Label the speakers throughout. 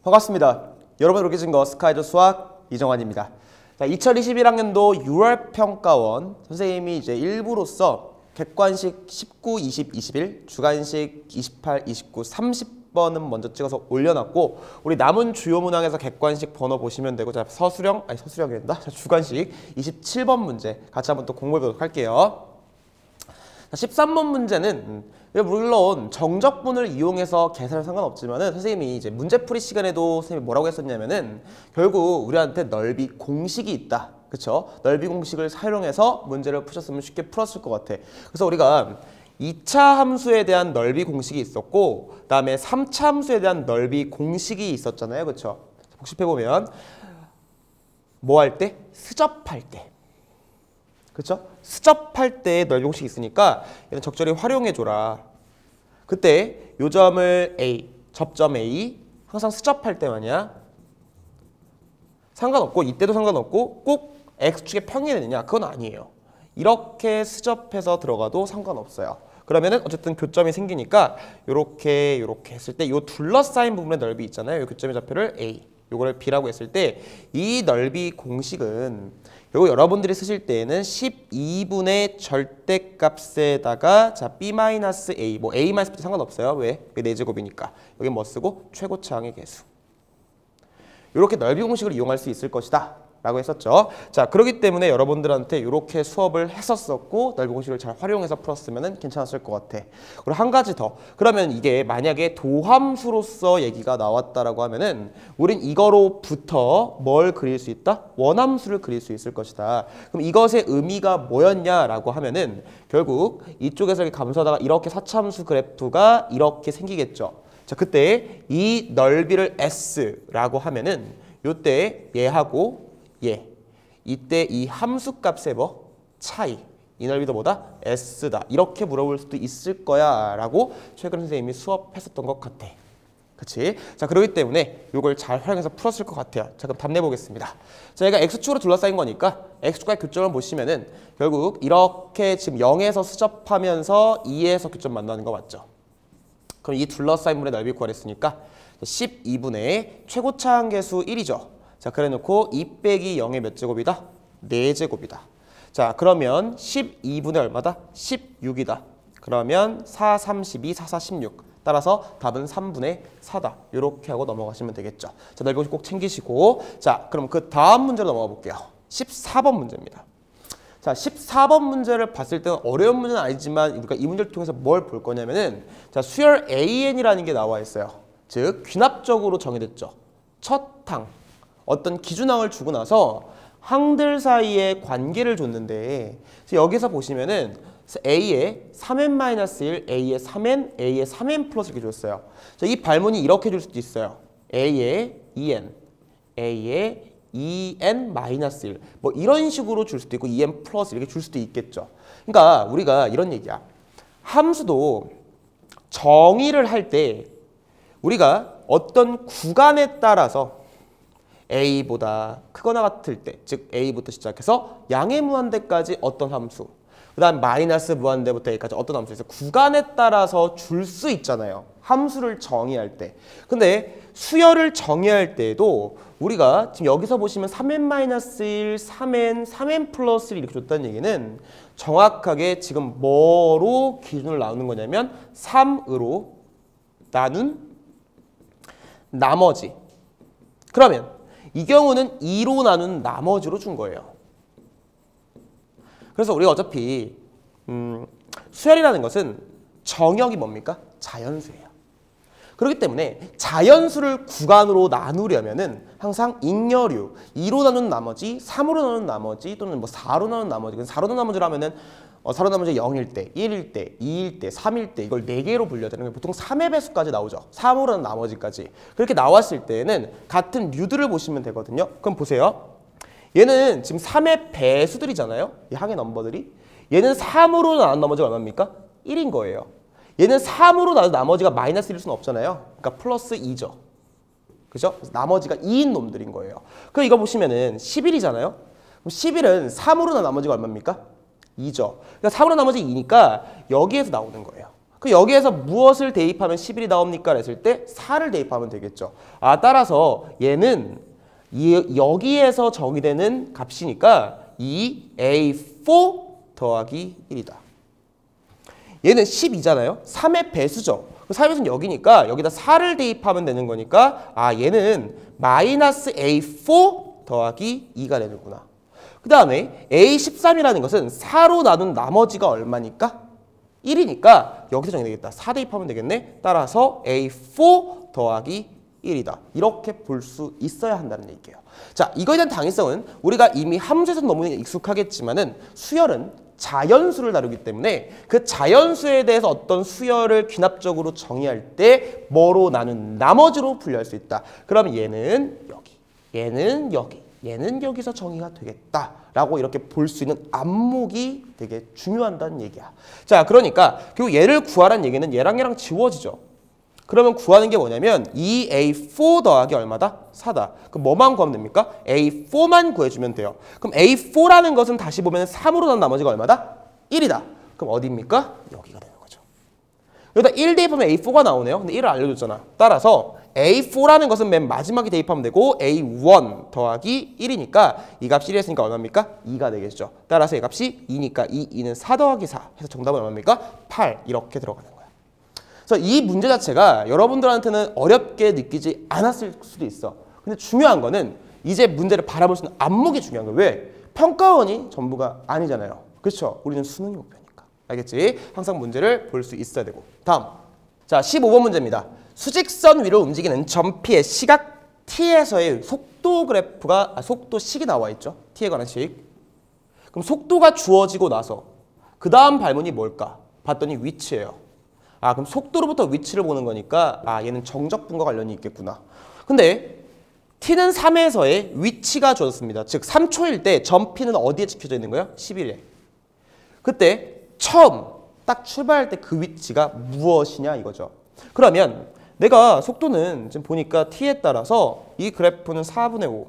Speaker 1: 반갑습니다. 여러분 이렇게 진 거 스카이조 수학 이정환입니다. 자, 2021학년도 6월 평가원 선생님이 이제 일부로서 객관식 19, 20, 21, 주관식 28, 29, 30번은 먼저 찍어서 올려놨고 우리 남은 주요 문항에서 객관식 번호 보시면 되고 자, 서술형이 된다. 자, 주관식 27번 문제 같이 한번 또 공부해 보도록 할게요. 자, 13번 문제는 물론 정적분을 이용해서 계산은 상관없지만은 선생님이 이제 문제풀이 시간에도 선생님이 뭐라고 했었냐면은 결국 우리한테 넓이 공식이 있다. 그쵸? 넓이 공식을 사용해서 문제를 푸셨으면 쉽게 풀었을 것 같아. 그래서 우리가 2차 함수에 대한 넓이 공식이 있었고 그 다음에 3차 함수에 대한 넓이 공식이 있었잖아요. 그쵸? 복습해보면 뭐 할 때? 수접할 때. 그쵸? 수접할 때 넓이 공식이 있으니까 얘는 적절히 활용해줘라. 그때 요점을 A, 접점 A 항상 수접할 때만이야. 상관없고 이때도 상관없고 꼭 X축의 평이 되느냐 그건 아니에요. 이렇게 수접해서 들어가도 상관없어요. 그러면은 어쨌든 교점이 생기니까 요렇게 했을 때 요 둘러싸인 부분의 넓이 있잖아요. 요 교점의 좌표를 A, 요거를 B라고 했을 때 이 넓이 공식은 그리고 여러분들이 쓰실 때에는 12분의 절대값에다가 자 B-A, 뭐 A-B도 상관없어요. 왜? 이게 4제곱이니까. 여기 뭐 쓰고? 최고차항의 계수. 이렇게 넓이 공식을 이용할 수 있을 것이다 라고 했었죠. 자, 그렇기 때문에 여러분들한테 이렇게 수업을 했었었고 넓이 공식을 잘 활용해서 풀었으면 괜찮았을 것 같아. 그리고 한 가지 더. 그러면 이게 만약에 도함수로서 얘기가 나왔다라고 하면은 우린 이거로부터 뭘 그릴 수 있다? 원함수를 그릴 수 있을 것이다. 그럼 이것의 의미가 뭐였냐라고 하면은 결국 이쪽에서 이렇게 감소하다가 이렇게 사차함수 그래프가 이렇게 생기겠죠. 자, 그때 이 넓이를 S라고 하면은 요때 얘하고 얘 이때 이 함수값의 뭐 차이 이 넓이도 뭐다? S다. 이렇게 물어볼 수도 있을 거야 라고 최근 선생님이 수업했었던 것 같아. 그치? 자, 그렇기 때문에 이걸 잘 활용해서 풀었을 것 같아요. 자, 그럼 답 내보겠습니다. 자, 얘가 X축으로 둘러싸인 거니까 X축과의 교점을 보시면은 결국 이렇게 지금 0에서 수접하면서 2에서 교점 만나는 거 맞죠? 그럼 이 둘러싸인 물의 넓이 구하랬으니까 12분의 최고차항 계수 1이죠. 자, 그래 놓고 2 빼기 0의 몇 제곱이다? 4제곱이다. 자, 그러면 12분의 얼마다? 16이다. 그러면 4, 32, 4, 4, 16. 따라서 답은 3분의 4다. 이렇게 하고 넘어가시면 되겠죠. 자, 넓이 공식 꼭 챙기시고. 자, 그럼 그 다음 문제로 넘어가 볼게요. 14번 문제입니다. 자, 14번 문제를 봤을 때는 어려운 문제는 아니지만 우리가 이 문제를 통해서 뭘 볼 거냐면은 자, 수열 AN이라는 게 나와 있어요. 즉, 귀납적으로 정해졌죠. 첫 항. 어떤 기준항을 주고 나서 항들 사이의 관계를 줬는데 여기서 보시면은 A에 3n-1, A에 3n, A에 3n 플러스 이렇게 줬어요. 자, 이 발문이 이렇게 줄 수도 있어요. A에 2n, A에 2n-1 뭐 이런 식으로 줄 수도 있고 2n 플러스 이렇게 줄 수도 있겠죠. 그러니까 우리가 이런 얘기야. 함수도 정의를 할 때 우리가 어떤 구간에 따라서 A보다 크거나 같을 때, 즉 A부터 시작해서 양의 무한대까지 어떤 함수, 그 다음 마이너스 무한대부터 A까지 어떤 함수에서 구간에 따라서 줄 수 있잖아요. 함수를 정의할 때. 근데 수열을 정의할 때에도 우리가 지금 여기서 보시면 3n-1, 3n, 3n 플러스 1 이렇게 줬다는 얘기는 정확하게 지금 뭐로 기준을 나누는 거냐면 3으로 나눈 나머지. 그러면 이 경우는 2로 나눈 나머지로 준 거예요. 그래서 우리가 어차피 수열이라는 것은 정역이 뭡니까? 자연수예요. 그렇기 때문에 자연수를 구간으로 나누려면은 항상 잉여류 2로 나눈 나머지, 3으로 나눈 나머지 또는 뭐 4로 나눈 나머지. 4로 나눈 나머지로 하면은 4로 나머지 0일 때, 1일 때, 2일 때, 3일 때 이걸 4개로 불려야 되는 거예요. 보통 3의 배수까지 나오죠. 3으로 나눈 나머지까지. 그렇게 나왔을 때는 같은 류들을 보시면 되거든요. 그럼 보세요. 얘는 지금 3의 배수들이잖아요. 이 항의 넘버들이. 얘는 3으로 나눈 나머지가 얼마입니까? 1인 거예요. 얘는 3으로 나눈 나머지가 마이너스 1일 수는 없잖아요. 그러니까 플러스 2죠. 그죠? 그래서 나머지가 2인 놈들인 거예요. 그럼 이거 보시면은 11이잖아요. 그럼 11은 3으로 나눈 나머지가 얼마입니까? 2죠. 그러니까 3으로 나머지 2니까 여기에서 나오는 거예요. 그 여기에서 무엇을 대입하면 11이 나옵니까? 했을 때 4를 대입하면 되겠죠. 따라서 얘는 여기에서 정의되는 값이니까 이 A4 더하기 1이다. 얘는 12잖아요. 3의 배수죠. 3의 배수는 여기니까 여기다 4를 대입하면 되는 거니까 얘는 마이너스 A4 더하기 2가 되는구나. 그 다음에 A13이라는 것은 4로 나눈 나머지가 얼마니까? 1이니까 여기서 정의되겠다. 4 대입하면 되겠네. 따라서 A4 더하기 1이다. 이렇게 볼 수 있어야 한다는 얘기예요. 자, 이거에 대한 당위성은 우리가 이미 함수에서 너무 익숙하겠지만은 수열은 자연수를 다루기 때문에 그 자연수에 대해서 어떤 수열을 귀납적으로 정의할 때 뭐로 나눈 나머지로 분류할 수 있다. 그럼 얘는 여기, 얘는 여기, 얘는 여기서 정의가 되겠다라고 이렇게 볼 수 있는 안목이 되게 중요하다는 얘기야. 자, 그러니까 결국 얘를 구하라는 얘기는 얘랑 지워지죠. 그러면 구하는 게 뭐냐면 2A4 더하기 얼마다? 4다. 그럼 뭐만 구하면 됩니까? A4만 구해주면 돼요. 그럼 A4라는 것은 다시 보면 3으로 난 나머지가 얼마다? 1이다. 그럼 어디입니까? 여기가 되는 거죠. 여기다 1 대입하면 A4가 나오네요. 근데 1을 알려줬잖아. 따라서 A4라는 것은 맨 마지막에 대입하면 되고 A1 더하기 1이니까 이 값이 1이 했으니까 얼마입니까? 2가 되겠죠. 따라서 이 값이 2니까 2는 4 더하기 4 해서 정답은 얼마입니까? 8 이렇게 들어가는 거예요. 그래서 이 문제 자체가 여러분들한테는 어렵게 느끼지 않았을 수도 있어. 근데 중요한 거는 이제 문제를 바라볼 수 있는 안목이 중요한 거예요. 왜? 평가원이 전부가 아니잖아요. 그렇죠? 우리는 수능이 목표니까. 알겠지? 항상 문제를 볼 수 있어야 되고. 다음. 자, 15번 문제입니다. 수직선 위로 움직이는 점피의 시각 t에서의 속도 그래프가 속도식이 나와 있죠. t에 관한 식. 그럼 속도가 주어지고 나서 그 다음 발문이 뭘까? 봤더니 위치예요. 그럼 속도로부터 위치를 보는 거니까 얘는 정적분과 관련이 있겠구나. 근데 t는 3에서의 위치가 주어졌습니다. 즉 3초일 때 점피는 어디에 찍혀져 있는 거예요? 11에. 그때 처음 딱 출발할 때 그 위치가 무엇이냐 이거죠. 그러면 내가 속도는 지금 보니까 t에 따라서 이 그래프는 4분의 5,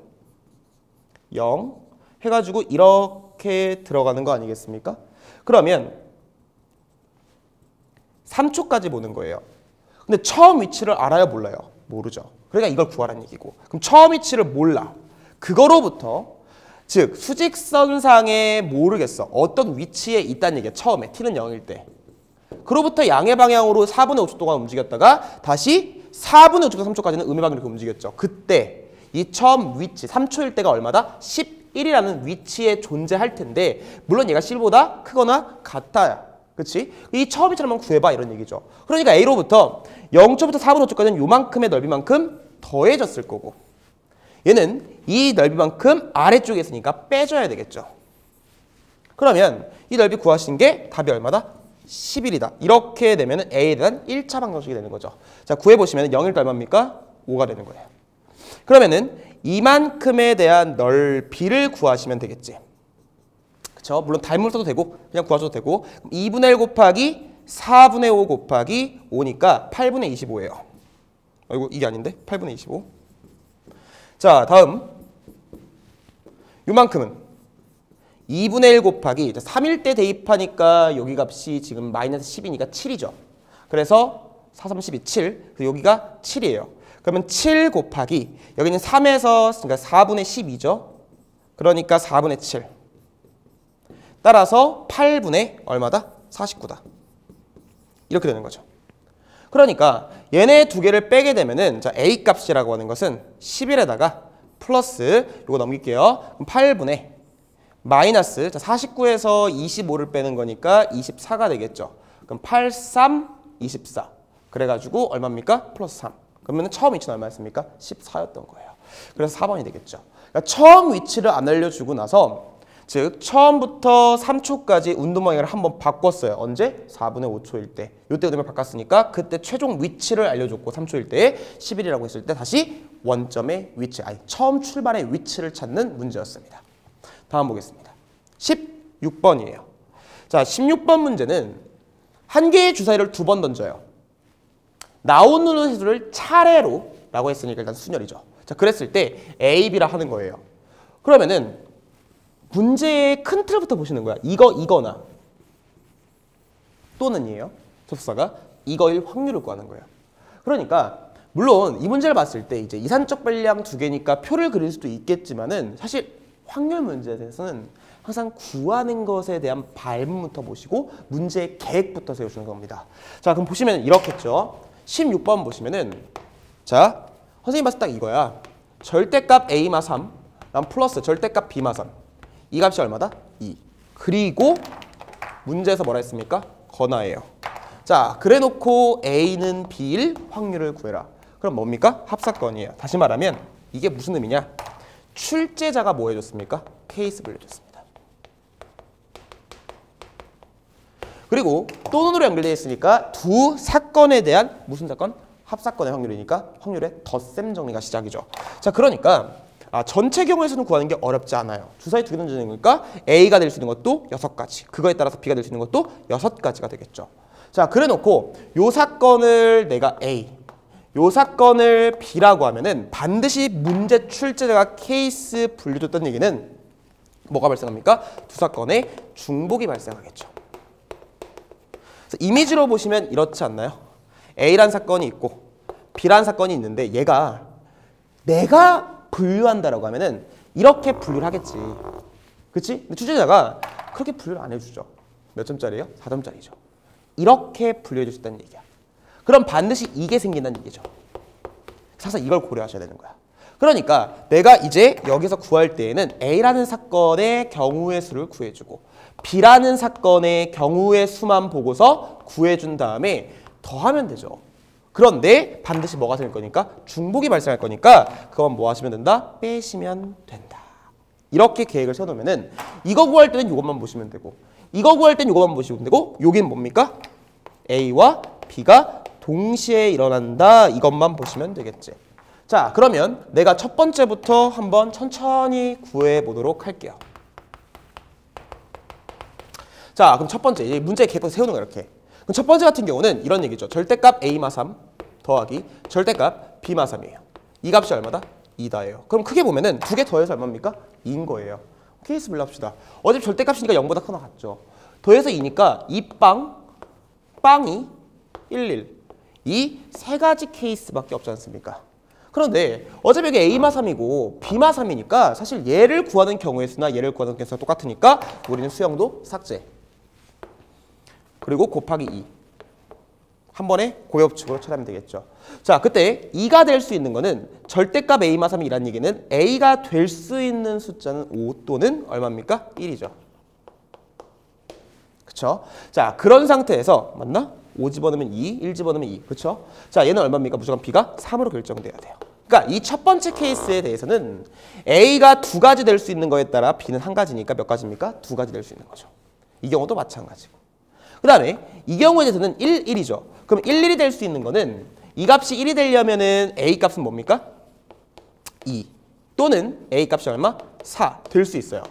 Speaker 1: 0 해가지고 이렇게 들어가는 거 아니겠습니까? 그러면 3초까지 보는 거예요. 근데 처음 위치를 알아요, 몰라요? 모르죠. 그러니까 이걸 구하라는 얘기고. 그럼 처음 위치를 몰라. 그거로부터 즉 수직선상에 모르겠어. 어떤 위치에 있다는 얘기야. 처음에 t는 0일 때. 그로부터 양의 방향으로 4분의 5초 동안 움직였다가 다시 4분의 5초에서 3초까지는 음의 방향으로 이렇게 움직였죠. 그때 이 처음 위치 3초일 때가 얼마다? 11이라는 위치에 존재할 텐데 물론 얘가 10보다 크거나 같아야. 그치? 이 처음 위치를 구해봐 이런 얘기죠. 그러니까 A로부터 0초부터 4분의 5초까지는 요만큼의 넓이만큼 더해졌을 거고 얘는 이 넓이만큼 아래쪽에 있으니까 빼줘야 되겠죠. 그러면 이 넓이 구하신 게 답이 얼마다? 11이다. 이렇게 되면 A에 대한 1차 방정식이 되는 거죠. 자, 구해보시면 0일 때 얼마입니까? 5가 되는 거예요. 그러면은 이만큼에 대한 넓이를 구하시면 되겠지. 그쵸? 물론 닮을 써도 되고 그냥 구하셔도 되고 2분의 1 곱하기 4분의 5 곱하기 5니까 8분의 25예요. 아이고 이게 아닌데? 8분의 25. 자, 다음 요만큼은 2분의 1 곱하기 3일 때 대입하니까 여기 값이 지금 마이너스 10이니까 7이죠. 그래서 4, 3, 12, 7. 그래서 여기가 7이에요. 그러면 7 곱하기 여기는 3에서 그러니까 4분의 12죠. 그러니까 4분의 7. 따라서 8분의 얼마다? 49다. 이렇게 되는 거죠. 그러니까 얘네 두 개를 빼게 되면은 자, A 값이라고 하는 것은 11에다가 플러스 요거 넘길게요. 그럼 8분의 마이너스 자, 49에서 25를 빼는 거니까 24가 되겠죠. 그럼 8, 3, 24. 그래가지고 얼마입니까? 플러스 3. 그러면 처음 위치는 얼마였습니까? 14였던 거예요. 그래서 4번이 되겠죠. 그러니까 처음 위치를 안 알려주고 나서 즉 처음부터 3초까지 운동 방향을 한번 바꿨어요. 언제? 4분의 5초일 때. 이때 운동을 바꿨으니까 그때 최종 위치를 알려줬고 3초일 때 11이라고 했을 때 다시 원점의 위치, 아니 처음 출발의 위치를 찾는 문제였습니다. 다음 보겠습니다. 16번이에요. 자, 16번 문제는 한 개의 주사위를 2번 던져요. 나오는 횟수를 차례로 라고 했으니까 일단 순열이죠. 자, 그랬을 때 A, B라 하는 거예요. 그러면은 문제의 큰 틀부터 보시는 거야. 이거나 또는이에요. 접수사가 이거일 확률을 구하는 거예요. 그러니까 물론 이 문제를 봤을 때 이제 이산적 변량 두 개니까 표를 그릴 수도 있겠지만은 사실 확률 문제에 대해서는 항상 구하는 것에 대한 발문부터 보시고 문제의 계획부터 세워주는 겁니다. 자, 그럼 보시면 이렇겠죠. 16번 보시면은 자, 선생님 봤을 때 딱 이거야. 절대값 A마 3, 그다음 플러스 절대값 B마 3. 이 값이 얼마다? 2. 그리고 문제에서 뭐라 했습니까? 건하예요. 자, 그래놓고 A는 B일 확률을 구해라. 그럼 뭡니까? 합사건이에요. 다시 말하면 이게 무슨 의미냐? 출제자가 뭐 해줬습니까? 케이스 불려줬습니다. 그리고 또는으로 연결되어 있으니까 두 사건에 대한 무슨 사건? 합사건의 확률이니까 확률의 덧셈 정리가 시작이죠. 자, 그러니까 전체 경우에서는 구하는 게 어렵지 않아요. 주사위 두 개 던지는 거니까 A가 될 수 있는 것도 6가지, 그거에 따라서 B가 될 수 있는 것도 6가지가 되겠죠. 자, 그래놓고 요 사건을 내가 A, 요 사건을 B라고 하면은 반드시 문제 출제자가 케이스 분류줬다는 얘기는 뭐가 발생합니까? 두 사건의 중복이 발생하겠죠. 그래서 이미지로 보시면 이렇지 않나요? A란 사건이 있고 B란 사건이 있는데 얘가 내가 분류한다라고 하면은 이렇게 분류를 하겠지. 그치? 근데 출제자가 그렇게 분류를 안 해주죠. 몇 점짜리예요? 4점짜리죠. 이렇게 분류해 주셨다는 얘기야. 그럼 반드시 이게 생긴다는 얘기죠. 사실 이걸 고려하셔야 되는 거야. 그러니까 내가 이제 여기서 구할 때에는 A라는 사건의 경우의 수를 구해주고 B라는 사건의 경우의 수만 보고서 구해준 다음에 더하면 되죠. 그런데 반드시 뭐가 될 거니까? 중복이 발생할 거니까 그건 뭐 하시면 된다? 빼시면 된다. 이렇게 계획을 세워놓으면은 이거 구할 때는 이것만 보시면 되고 이거 구할 때는 이것만 보시면 되고 여긴 뭡니까? A와 B가 동시에 일어난다. 이것만 보시면 되겠지. 자, 그러면 내가 첫 번째부터 한번 천천히 구해 보도록 할게요. 자, 그럼 첫 번째 이제 문제 계획부터 세우는 거야 이렇게. 그럼 첫 번째 같은 경우는 이런 얘기죠. 절대값 A마 3 더하기 절대값 B마 3이에요. 이 값이 얼마다? 2다예요. 그럼 크게 보면은 두 개 더해서 얼마입니까? 2인 거예요. 케이스 분류합시다. 어차피 절대값이니까 0보다 크나 같죠. 더해서 2니까 이 빵이 11. 이 세 가지 케이스밖에 없지 않습니까? 그런데 어차피 여기 A마 3이고 B마 3이니까 사실 얘를 구하는 경우의 수나 얘를 구하는 경우의 수가 똑같으니까 우리는 수형도 삭제. 그리고 곱하기 2. 한 번에 고엽축으로 처리하면 되겠죠. 자, 그때 2가 될 수 있는 거는 절대값 A마 3이라는 얘기는 A가 될 수 있는 숫자는 5 또는 얼마입니까? 1이죠. 그쵸? 자, 그런 상태에서 맞나? 5 집어넣으면 2, 1 집어넣으면 2. 그쵸? 자, 얘는 얼마입니까? 무조건 B가 3으로 결정돼야 돼요. 그러니까 이 첫 번째 케이스에 대해서는 A가 두 가지 될 수 있는 거에 따라 B는 한 가지니까 몇 가지입니까? 두 가지 될 수 있는 거죠. 이 경우도 마찬가지고. 그 다음에 이 경우에 대해서는 1, 1이죠. 그럼 1, 1이 될 수 있는 거는 이 값이 1이 되려면은 A 값은 뭡니까? 2 또는 A 값이 얼마? 4 될 수 있어요.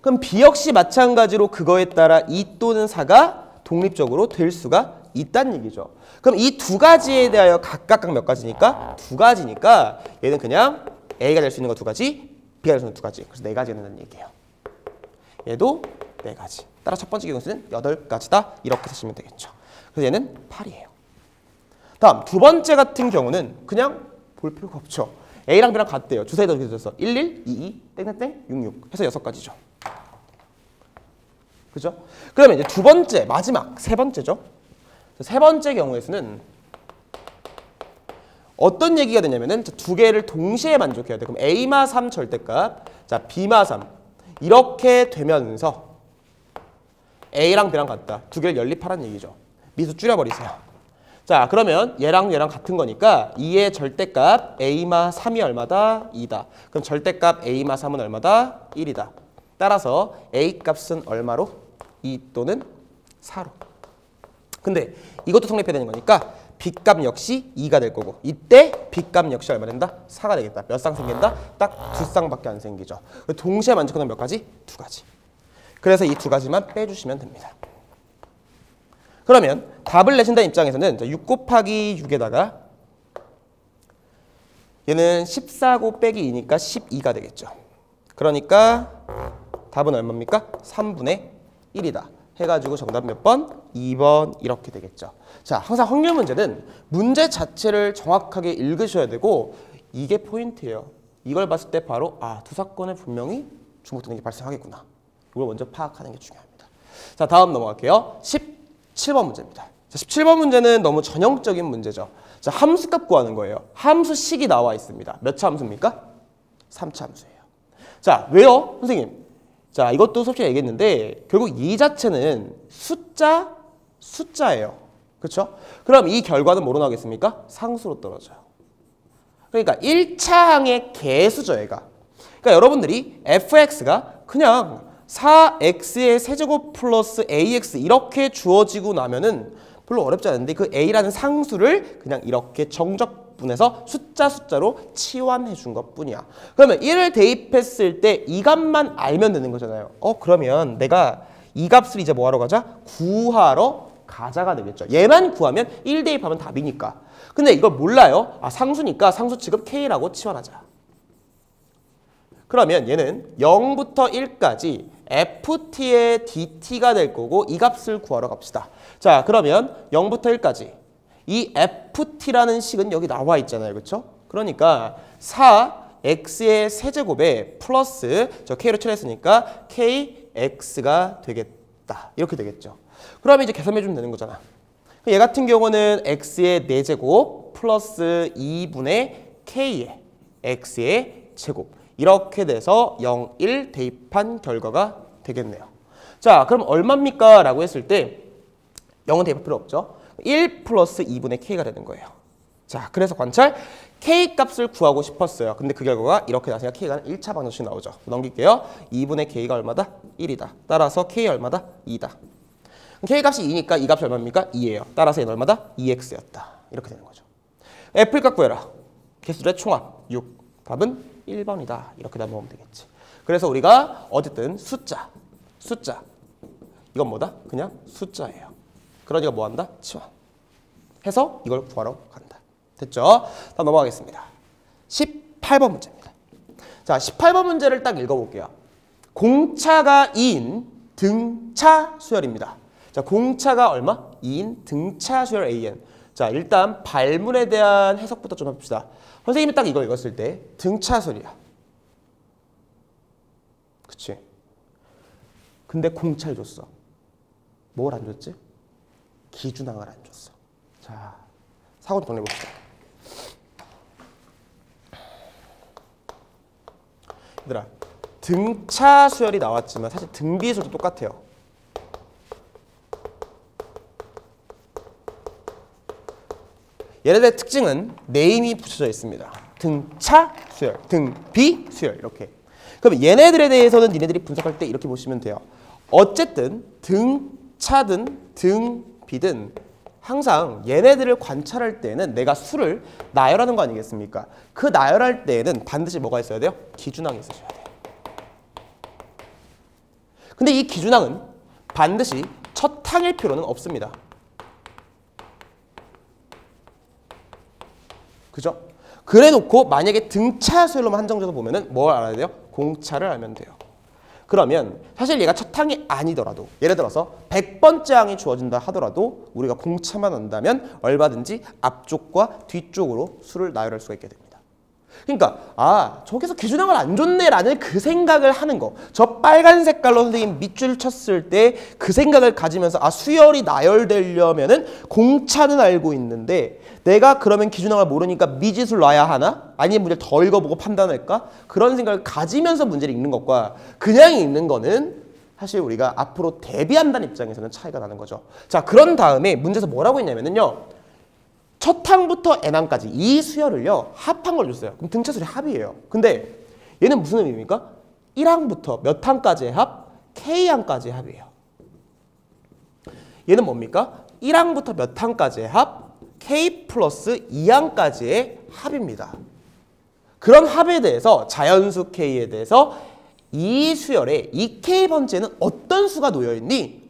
Speaker 1: 그럼 B 역시 마찬가지로 그거에 따라 2 또는 4가 독립적으로 될 수가 있다는 얘기죠. 그럼 이 두 가지에 대하여 각각 몇 가지니까? 두 가지니까 얘는 그냥 A가 될 수 있는 거 두 가지, B가 될 수 있는 거 두 가지. 그래서 네 가지가 된다는 얘기예요. 얘도 네 가지. 따라 첫 번째 경우는 8가지다. 이렇게 쓰시면 되겠죠. 그래서 얘는 8이에요. 다음 두 번째 같은 경우는 그냥 볼 필요가 없죠. A랑 B랑 같대요. 주사위도 이렇게 줬어. 11, 22, 땡땡땡, 66 해서 6가지죠. 그죠? 그러면 이제 두 번째, 마지막, 세 번째죠. 세 번째 경우에서는 어떤 얘기가 되냐면은 두 개를 동시에 만족해야 돼. 그럼 A마 3 절대값, 자 B마 3 이렇게 되면서 A랑 B랑 같다. 두 개를 연립하라는 얘기죠. 미수 줄여버리세요. 자, 그러면 얘랑 얘랑 같은 거니까 2의 절대값 A마 3이 얼마다? 2다. 그럼 절대값 A마 3은 얼마다? 1이다. 따라서 A 값은 얼마로? 2 또는 4로. 근데 이것도 성립해야 되는 거니까 B값 역시 2가 될 거고 이때 B값 역시 얼마 된다? 4가 되겠다. 몇 쌍 생긴다? 딱 2쌍밖에 안 생기죠. 동시에 만족하는 몇 가지? 2가지. 그래서 이 2가지만 빼주시면 됩니다. 그러면 답을 내신다는 입장에서는 6 곱하기 6에다가 얘는 14고 빼기 2니까 12가 되겠죠. 그러니까 답은 얼마입니까? 3분의 1이다. 해가지고 정답 몇 번? 2번 이렇게 되겠죠. 자, 항상 확률 문제는 문제 자체를 정확하게 읽으셔야 되고 이게 포인트예요. 이걸 봤을 때 바로 두 사건에 분명히 중복되는 게 발생하겠구나. 이걸 먼저 파악하는 게 중요합니다. 자, 다음 넘어갈게요. 17번 문제입니다. 자, 17번 문제는 너무 전형적인 문제죠. 자, 함수값 구하는 거예요. 함수식이 나와 있습니다. 몇 차 함수입니까? 3차 함수예요. 자, 왜요? 선생님. 자, 이것도 솔직히 얘기했는데 결국 이 자체는 숫자예요. 그렇죠? 그럼 이 결과는 뭐로 나오겠습니까? 상수로 떨어져요. 그러니까 1차항의 개수죠, 얘가. 그러니까 여러분들이 fx가 그냥 4x의 세제곱 플러스 ax 이렇게 주어지고 나면은 별로 어렵지 않은데 그 a라는 상수를 그냥 이렇게 정적분해서 숫자로 치환해 준 것뿐이야. 그러면 1을 대입했을 때 이 값만 알면 되는 거잖아요. 그러면 내가 이 값을 이제 뭐 하러 가자? 구하러 가자가 되겠죠. 얘만 구하면 1 대입하면 답이니까. 근데 이걸 몰라요. 상수니까 상수 취급 k라고 치환하자. 그러면 얘는 0부터 1까지 ft의 dt가 될 거고 이 값을 구하러 갑시다. 자, 그러면 0부터 1까지 이 ft라는 식은 여기 나와 있잖아요. 그렇죠? 그러니까 4x의 세제곱에 플러스 저 k로 처리했으니까 kx가 되겠다. 이렇게 되겠죠. 그러면 이제 계산해 주면 되는 거잖아. 얘 같은 경우는 x의 4제곱 플러스 2분의 k의 x의 제곱 이렇게 돼서 0, 1 대입한 결과가 되겠네요. 자, 그럼 얼마입니까? 라고 했을 때 0은 대입할 필요 없죠. 1 플러스 2분의 k가 되는 거예요. 자, 그래서 관찰 k 값을 구하고 싶었어요. 근데 그 결과가 이렇게 나서니까 k가 1차 방정식 나오죠. 넘길게요. 2분의 k가 얼마다? 1이다. 따라서 k 얼마다? 2다. k 값이 2니까 이 값이 얼마입니까? 2예요. 따라서 얘는 얼마다? 2x였다. 이렇게 되는 거죠. f를 값 구해라. 개수들의 총합 6. 답은 1번이다. 이렇게 넘어오면 되겠지. 그래서 우리가 어쨌든 숫자. 이건 뭐다? 그냥 숫자예요. 그러니까 뭐 한다? 치환. 해서 이걸 구하러 간다. 됐죠? 다음 넘어가겠습니다. 18번 문제입니다. 자, 18번 문제를 딱 읽어볼게요. 공차가 2인 등차 수열입니다. 자, 공차가 얼마? 2인 등차 수열 AN. 자, 일단 발문에 대한 해석부터 좀 해봅시다. 선생님이 딱 이거 읽었을 때 등차 수열이야. 그치? 근데 공차를 줬어. 뭘 안 줬지? 기준항을 안 줬어. 자, 사고 좀 정리해봅시다. 얘들아, 등차 수열이 나왔지만 사실 등비 수열도 똑같아요. 얘네들의 특징은 네임이 붙여져 있습니다. 등차 수열, 등비 수열 이렇게. 그럼 얘네들에 대해서는 니네들이 분석할 때 이렇게 보시면 돼요. 어쨌든 등차든 등비든 항상 얘네들을 관찰할 때는 내가 수를 나열하는 거 아니겠습니까? 그 나열할 때에는 반드시 뭐가 있어야 돼요? 기준항이 있으셔야 돼요. 근데 이 기준항은 반드시 첫 항일 필요는 없습니다. 그죠? 그래 놓고 만약에 등차 수열로만 한정져서 보면은 뭘 알아야 돼요? 공차를 알면 돼요. 그러면 사실 얘가 첫 항이 아니더라도 예를 들어서 100번째 항이 주어진다 하더라도 우리가 공차만 안다면 얼마든지 앞쪽과 뒤쪽으로 수를 나열할 수가 있게 됩니다. 그러니까 저기서 기준항을 안 줬네라는 그 생각을 하는 거. 저 빨간 색깔로 선생님 밑줄 쳤을 때 그 생각을 가지면서 수열이 나열되려면은 공차는 알고 있는데 내가 그러면 기준항을 모르니까 미지수를 놔야 하나? 아니면 문제를 더 읽어보고 판단할까? 그런 생각을 가지면서 문제를 읽는 것과 그냥 읽는 거는 사실 우리가 앞으로 대비한다는 입장에서는 차이가 나는 거죠. 자, 그런 다음에 문제에서 뭐라고 했냐면요. 첫 항부터 n항까지 이 수열을요. 합한 걸 줬어요. 그럼 등차 수열이 합이에요. 근데 얘는 무슨 의미입니까? 1항부터 몇 항까지의 합? k항까지의 합이에요. 얘는 뭡니까? 1항부터 몇 항까지의 합? k 플러스 2항까지의 합입니다. 그런 합에 대해서 자연수 k에 대해서 이 수열에 이 k 번째는 어떤 수가 놓여있니?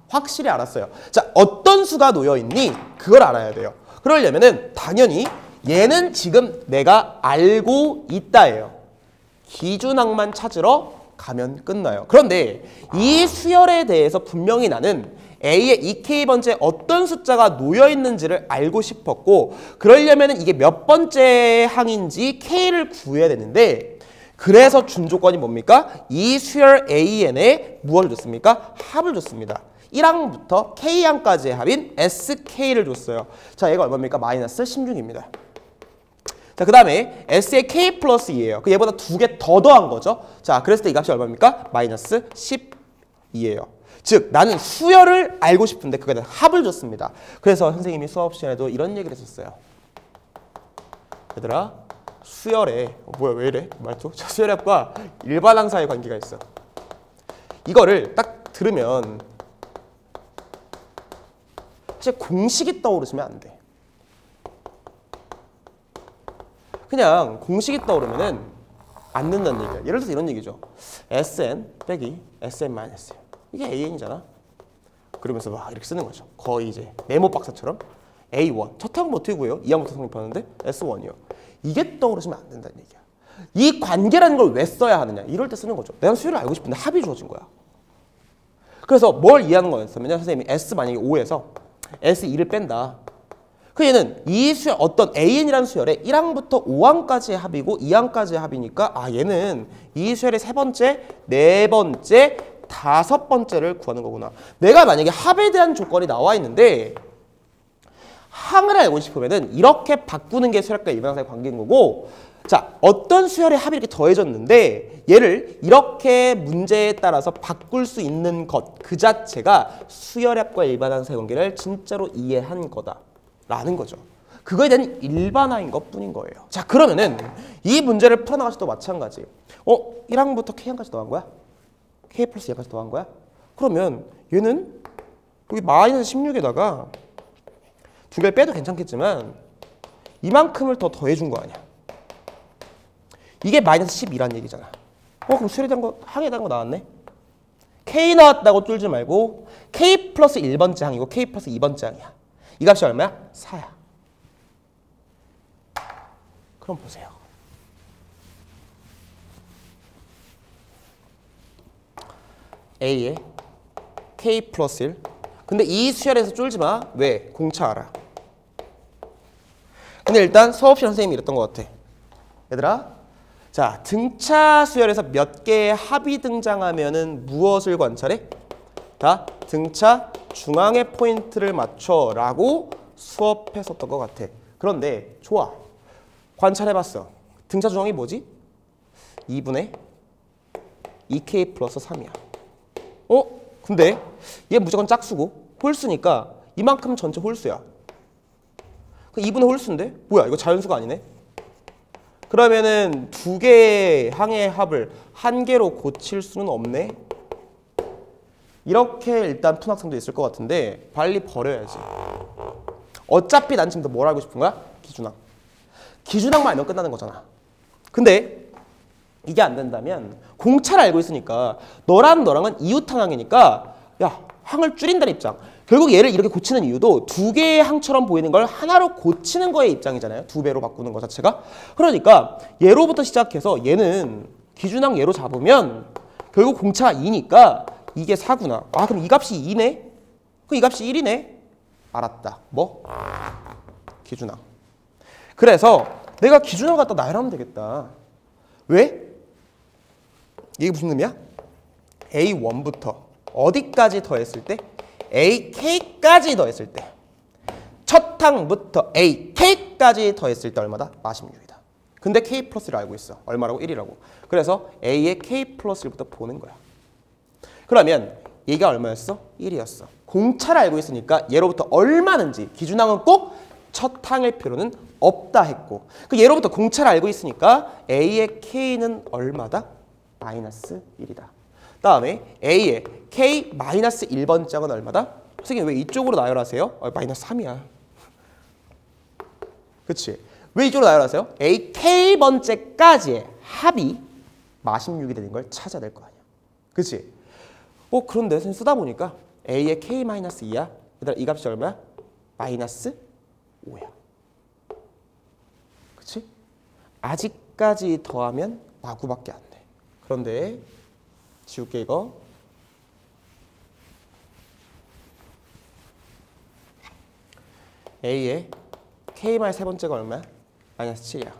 Speaker 1: 확실히 알았어요. 자, 어떤 수가 놓여있니? 그걸 알아야 돼요. 그러려면은 당연히 얘는 지금 내가 알고 있다예요. 기준항만 찾으러 가면 끝나요. 그런데 이 수열에 대해서 분명히 나는 A의 이 K번째에 어떤 숫자가 놓여 있는지를 알고 싶었고, 그러려면 이게 몇 번째 항인지 K를 구해야 되는데, 그래서 준 조건이 뭡니까? 이 수열 AN에 무엇을 줬습니까? 합을 줬습니다. 1항부터 K항까지의 합인 SK를 줬어요. 자, 얘가 얼마입니까? 마이너스 16입니다. 자, 그 다음에 S의 K 플러스 2예요. 그 얘보다 2개 더 더한 거죠. 자, 그랬을 때 이 값이 얼마입니까? 마이너스 12예요. 즉, 나는 수열을 알고 싶은데 그거에 대한 합을 줬습니다. 그래서 선생님이 수업 시간에도 이런 얘기를 했었어요. 얘들아, 수열에 뭐야 왜 이래? 말투? 수열합과 일반항 사이의 관계가 있어. 이거를 딱 들으면 사실 공식이 떠오르시면 안 돼. 그냥 공식이 떠오르면은 안 된다는 얘기야. 예를 들어서 이런 얘기죠. Sn 빼기 Sn-1 이게 AN이잖아. 그러면서 막 이렇게 쓰는 거죠. 거의 이제 네모 박사처럼 A1 첫 항은 어떻게 구해요? 2항부터 성립하는데 S1이요. 이게 떠오르시면 안 된다는 얘기야. 이 관계라는 걸 왜 써야 하느냐? 이럴 때 쓰는 거죠. 내가 수열을 알고 싶은데 합이 주어진 거야. 그래서 뭘 이해하는 거였냐면 선생님이 S 만약에 5에서 S2를 뺀다. 그 얘는 이 수열 어떤 AN이라는 수열에 1항부터 5항까지의 합이고 2항까지의 합이니까 아 얘는 이 수열의 세 번째, 네 번째, 다섯 번째를 구하는 거구나. 내가 만약에 합에 대한 조건이 나와 있는데 항을 알고 싶으면은 이렇게 바꾸는 게 수열과 일반항사의 관계인 거고, 자 어떤 수열의 합이 이렇게 더해졌는데 얘를 이렇게 문제에 따라서 바꿀 수 있는 것 그 자체가 수열합과 일반항사의 관계를 진짜로 이해한 거다. 라는 거죠. 그거에 대한 일반화인 것 뿐인 거예요. 자, 그러면은 이 문제를 풀어나갈 때도 마찬가지. 1항부터 K항까지 더한 거야? K 플러스 2항까지 더한 거야? 그러면 얘는 여기 마이너스 16에다가 두 개를 빼도 괜찮겠지만 이만큼을 더 더해준 거 아니야. 이게 마이너스 12란 얘기잖아. 그럼 수열에 대한 거, 항에 대한 거 나왔네? K 나왔다고 쫄지 말고 K 플러스 1번째 항이고 K 플러스 2번째 항이야. 이 값이 얼마야? 4야. 그럼 보세요. A에 K 플러스 1. 근데 이 수열에서 쫄지 마. 왜? 공차 알아. 근데 일단 수업 시간 선생님이 이랬던 것 같아. 얘들아, 자 등차 수열에서 몇 개의 합이 등장하면은 무엇을 관찰해? 자, 등차 중앙의 포인트를 맞춰 라고 수업했었던 것 같아. 그런데 좋아. 관찰해봤어. 등차 중앙이 뭐지? 2분의 2K 플러스 3이야. 근데 얘 무조건 짝수고 홀수니까 이만큼 전체 홀수야. 그 2분의 홀수인데? 뭐야 이거 자연수가 아니네? 그러면은 두 개의 항의 합을 한 개로 고칠 수는 없네? 이렇게 일단 푼 학생도 있을 것 같은데 빨리 버려야지. 어차피 난 지금 뭘 알고 싶은 거야? 기준항. 기준항만 알면 끝나는 거잖아. 근데 이게 안 된다면 공차를 알고 있으니까 너랑 너랑은 이웃항이니까 야 항을 줄인다는 입장. 결국 얘를 이렇게 고치는 이유도 두 개의 항처럼 보이는 걸 하나로 고치는 거의 입장이잖아요. 두 배로 바꾸는 것 자체가. 그러니까 얘로부터 시작해서 얘는 기준항 얘로 잡으면 결국 공차가 2니까 이게 4구나. 아 그럼 이 값이 2네? 그럼 이 값이 1이네? 알았다. 뭐? 기준항. 그래서 내가 기준항 갖다 나열하면 되겠다. 왜? 이게 무슨 의미야? A1부터 어디까지 더했을 때? AK까지 더했을 때. 첫 항부터 AK까지 더했을 때 얼마다? 46이다. 근데 K 플러스를 알고 있어. 얼마라고? 1이라고. 그래서 A의 K 플러스 1부터 보는 거야. 그러면 얘가 얼마였어? 1이었어. 공차를 알고 있으니까 얘로부터 얼마는지 기준항은 꼭 첫 항일 필요는 없다 했고 그 얘로부터 공차를 알고 있으니까 A의 K는 얼마다? 마이너스 1이다. 다음에 A의 K 마이너스 1번 짝은 얼마다? 선생님 왜 이쪽으로 나열하세요? 마이너스 3이야. 그치? 왜 이쪽으로 나열하세요? A K번째까지의 합이 46이 되는 걸 찾아야 될 거 아니야. 그치? 그런데 선생님 쓰다 보니까 A의 K 마이너스 2야. 얘들아 이 값이 얼마야? 마이너스 5야. 그치? 아직까지 더하면 마구밖에 안 돼. 그런데 지울게 이거. A의 K말 세 번째가 얼마야? 마이너스 7이야.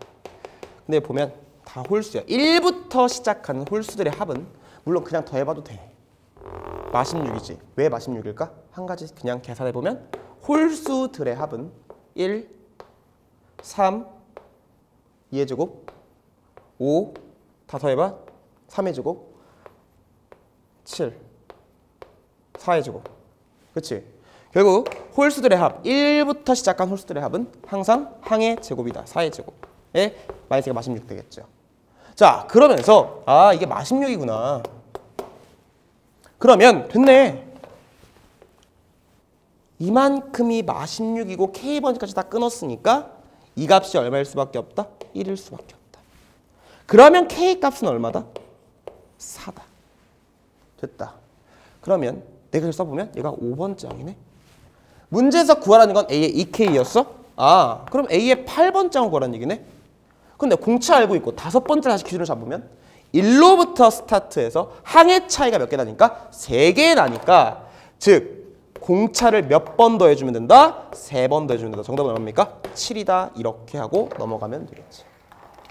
Speaker 1: 근데 보면 다 홀수야. 1부터 시작하는 홀수들의 합은 물론 그냥 더해봐도 돼. 마십육이지. 왜 마십육일까? 한 가지 그냥 계산해보면 홀수들의 합은 1, 3, 2의 제곱, 5, 다 더해봐. 3의 제곱, 7, 4의 제곱. 그치? 결국 홀수들의 합, 1부터 시작한 홀수들의 합은 항상 항의 제곱이다. 4의 제곱에 마이너스가 마십육 되겠죠. 자, 그러면서 아 이게 마십육이구나. 그러면 됐네. 이만큼이 마십육이고 K번까지 다 끊었으니까 이 값이 얼마일 수밖에 없다? 1일 수밖에 없다. 그러면 K 값은 얼마다? 4다. 됐다. 그러면 내가 써보면 얘가 5번째 항이네. 문제에서 구하라는 건 A의 2K였어? 아, 그럼 A의 8번째 항을 구하라는 얘기네. 근데 공차 알고 있고 5번째 다시 기준을 잡으면 1로부터 스타트해서 항의 차이가 몇 개 나니까 3개 나니까 즉 공차를 몇 번 더 해주면 된다? 3번 더 해주면 된다. 정답은 얼마입니까? 7이다. 이렇게 하고 넘어가면 되겠지.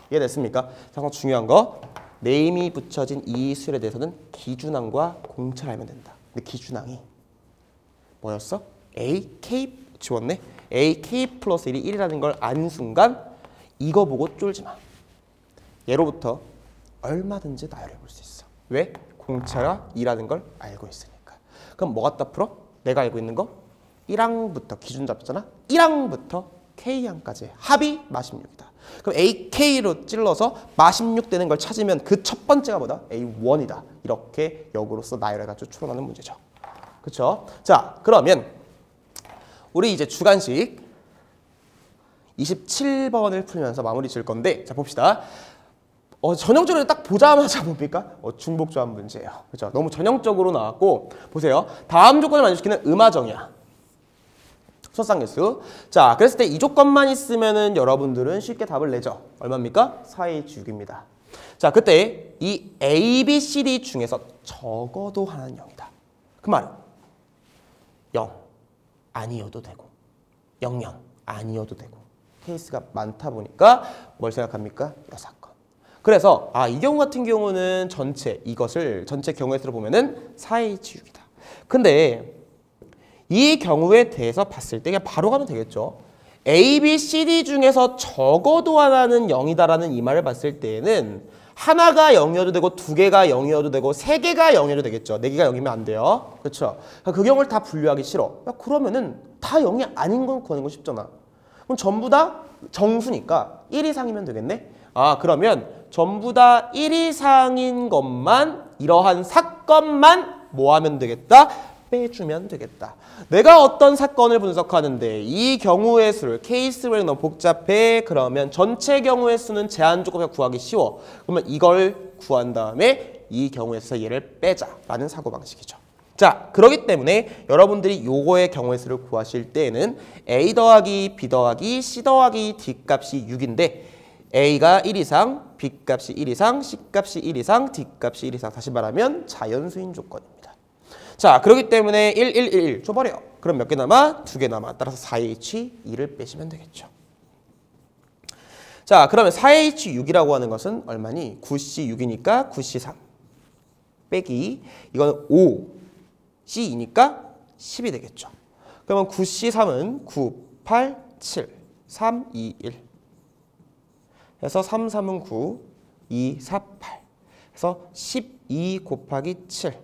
Speaker 1: 이해됐습니까? 가장 중요한 거 네임이 붙여진 이 수열에 대해서는 기준항과 공차를 알면 된다. 근데 기준항이 뭐였어? AK 지웠네? AK 플러스 1이 1이라는 걸 아는 순간 이거 보고 쫄지 마. 얘로부터 얼마든지 나열해 볼 수 있어. 왜? 공차가 2라는 걸 알고 있으니까. 그럼 뭐 갖다 풀어? 내가 알고 있는 거 1항부터 기준 잡잖아. 1항부터 K항까지 합이 마십육이다. 그럼 AK로 찔러서 마십육 되는 걸 찾으면 그 첫 번째가 뭐다? A1이다. 이렇게 역으로서 나열해가지고 추론하는 문제죠. 그렇죠? 자, 그러면 우리 이제 주관식 27번을 풀면서 마무리 지을 건데 자 봅시다. 전형적으로 딱 보자마자 뭡니까? 중복조합 문제예요. 그렇죠? 너무 전형적으로 나왔고 보세요. 다음 조건을 만족시키는 음화정이야. 수학상계수. 자, 그랬을 때 이 조건만 있으면은 여러분들은 쉽게 답을 내죠. 얼마입니까? 4H6입니다. 자, 그때 이 A, B, C, D 중에서 적어도 하나는 0이다. 그 말은 0 아니어도 되고 0, 0 아니어도 되고 케이스가 많다 보니까 뭘 생각합니까? 이 사건. 그래서 이 경우 같은 경우는 이것을 전체 경우의 수로 보면은 4H6이다. 근데 이 경우에 대해서 봤을 때 그냥 바로 가면 되겠죠. A, B, C, D 중에서 적어도 하나는 0이다라는 이 말을 봤을 때에는 하나가 0이어도 되고 2개가 0이어도 되고 3개가 0이어도 되겠죠. 4개가 0이면 안 돼요. 그렇죠? 그 경우를 다 분류하기 싫어. 그러면은 다 0이 아닌 건 구하는 건 쉽잖아. 그럼 전부 다 정수니까 1 이상이면 되겠네. 그러면 전부 다 1 이상인 것만 이러한 사건만 뭐 하면 되겠다? 빼주면 되겠다. 내가 어떤 사건을 분석하는데 이 경우의 수를 케이스를 너무 복잡해. 그러면 전체 경우의 수는 제한 조건을 구하기 쉬워. 그러면 이걸 구한 다음에 이 경우의 수에서 얘를 빼자라는 사고방식이죠. 자, 그렇기 때문에 여러분들이 요거의 경우의 수를 구하실 때에는 A 더하기 B 더하기 C 더하기 D 값이 6인데 A가 1 이상, B 값이 1 이상, C 값이 1 이상, D 값이 1 이상. 다시 말하면 자연수인 조건입니다. 자, 그렇기 때문에 1, 1, 1, 1 줘버려. 그럼 몇 개 남아? 2개 남아. 따라서 4H2를 빼시면 되겠죠. 자, 그러면 4H6이라고 하는 것은 얼마니? 9C6이니까 9C3 빼기 이거는 5C2니까 10이 되겠죠. 그러면 9C3은 9, 8, 7, 3, 2, 1 해서 3, 3은 9, 2, 4, 8 해서 12 곱하기 7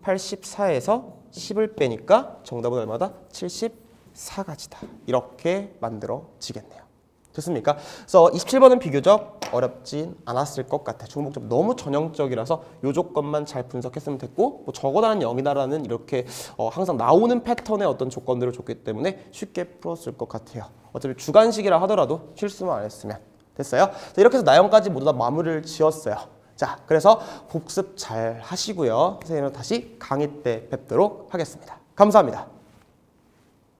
Speaker 1: 84에서 10을 빼니까 정답은 얼마다? 74가지다. 이렇게 만들어지겠네요. 됐습니까? 그래서 27번은 비교적 어렵진 않았을 것 같아. 중복조합 너무 전형적이라서 요 조건만 잘 분석했으면 됐고 뭐 적어다는 0이다라는 이렇게 항상 나오는 패턴의 어떤 조건들을 줬기 때문에 쉽게 풀었을 것 같아요. 어차피 주관식이라 하더라도 실수만 안 했으면 됐어요. 자, 이렇게 해서 나형까지 모두 다 마무리를 지었어요. 자, 그래서 복습 잘 하시고요. 선생님은 다시 강의 때 뵙도록 하겠습니다. 감사합니다.